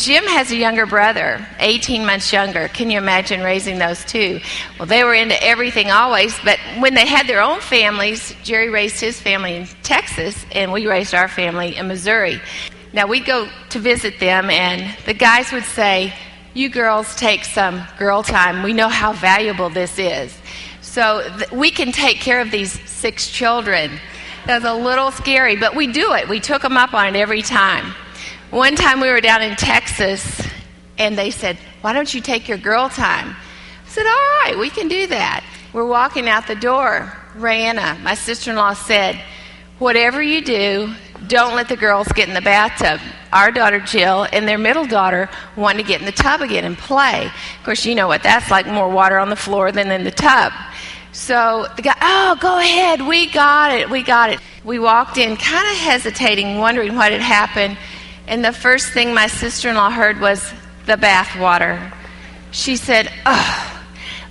Jim has a younger brother, 18 months younger. Can you imagine raising those two? Well, they were into everything always, but when they had their own families, Jerry raised his family in Texas, and we raised our family in Missouri. Now, we'd go to visit them, and the guys would say, "You girls take some girl time. We know how valuable this is." So we can take care of these 6 children. That was a little scary, but we do it. We took them up on it every time. One time we were down in Texas, and they said, "Why don't you take your girl time?" I said, "All right, we can do that." We're walking out the door. Rayanna, my sister-in-law, said, "Whatever you do, don't let the girls get in the bathtub." Our daughter Jill and their middle daughter wanted to get in the tub again and play. Of course, you know what that's like, more water on the floor than in the tub. So the guy, "Oh, go ahead, we got it, we got it." We walked in kind of hesitating, wondering what had happened. And the first thing my sister-in-law heard was the bath water. She said, "Oh,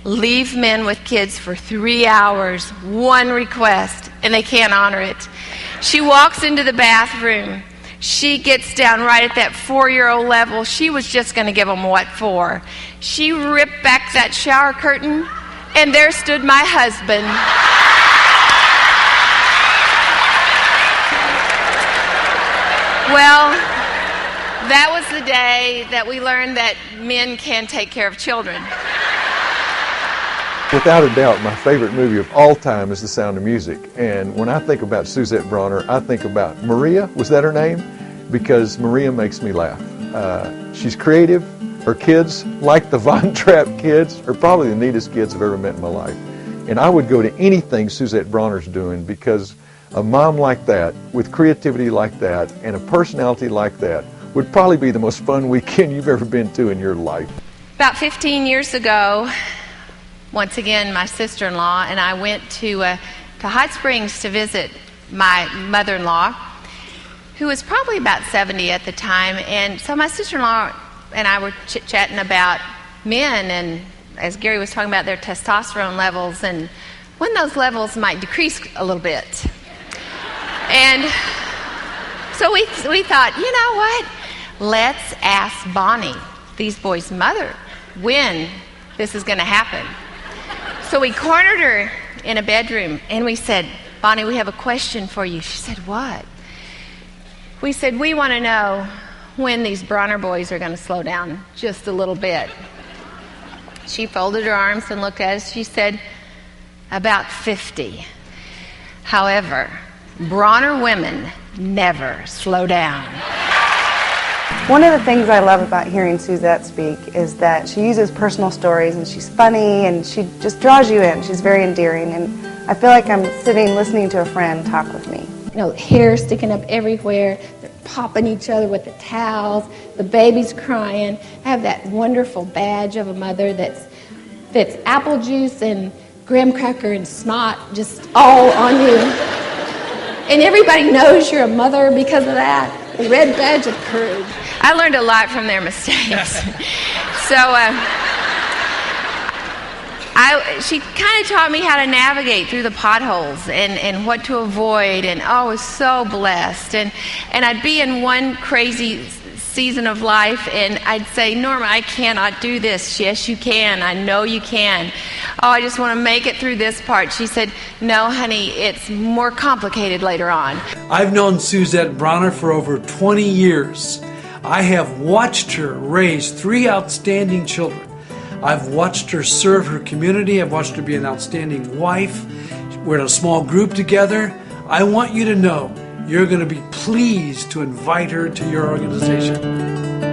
leave men with kids for 3 hours, one request, and they can't honor it." She walks into the bathroom. She gets down right at that 4-year-old level. She was just going to give them what for. She ripped back that shower curtain, and there stood my husband. Well, that was the day that we learned that men can take care of children. Without a doubt, my favorite movie of all time is The Sound of Music. And when I think about Suzette Brawner, I think about Maria. Was that her name? Because Maria makes me laugh. She's creative. Her kids, like the Von Trapp kids, are probably the neatest kids I've ever met in my life. And I would go to anything Suzette Brawner's doing, because a mom like that, with creativity like that, and a personality like that, would probably be the most fun weekend you've ever been to in your life. About 15 years ago, once again, my sister-in-law and I went to Hot Springs to visit my mother-in-law, who was probably about 70 at the time. And so my sister-in-law and I were chit-chatting about men, and as Gary was talking about their testosterone levels and when those levels might decrease a little bit. And so we thought, you know what? Let's ask Bonnie, these boys' mother, when this is going to happen. So we cornered her in a bedroom, and we said, "Bonnie, we have a question for you." She said, "What?" We said, "We want to know when these Brawner boys are going to slow down just a little bit." She folded her arms and looked at us. She said, "About 50. However, Brawner women never slow down." One of the things I love about hearing Suzette speak is that she uses personal stories, and she's funny, and she just draws you in. She's very endearing, and I feel like I'm sitting listening to a friend talk with me. You know, hair sticking up everywhere. They're popping each other with the towels. The baby's crying. I have that wonderful badge of a mother that's apple juice and graham cracker and snot just all on you. And everybody knows you're a mother because of that. The red badge of courage. I learned a lot from their mistakes. So she kind of taught me how to navigate through the potholes and what to avoid, and I was so blessed. And I'd be in one crazy season of life, and I'd say, "Norma, I cannot do this." "Yes, you can. I know you can." "Oh, I just want to make it through this part." She said, "No, honey, it's more complicated later on." I've known Suzette Brawner for over 20 years. I have watched her raise 3 outstanding children. I've watched her serve her community. I've watched her be an outstanding wife. We're in a small group together. I want you to know you're going to be pleased to invite her to your organization.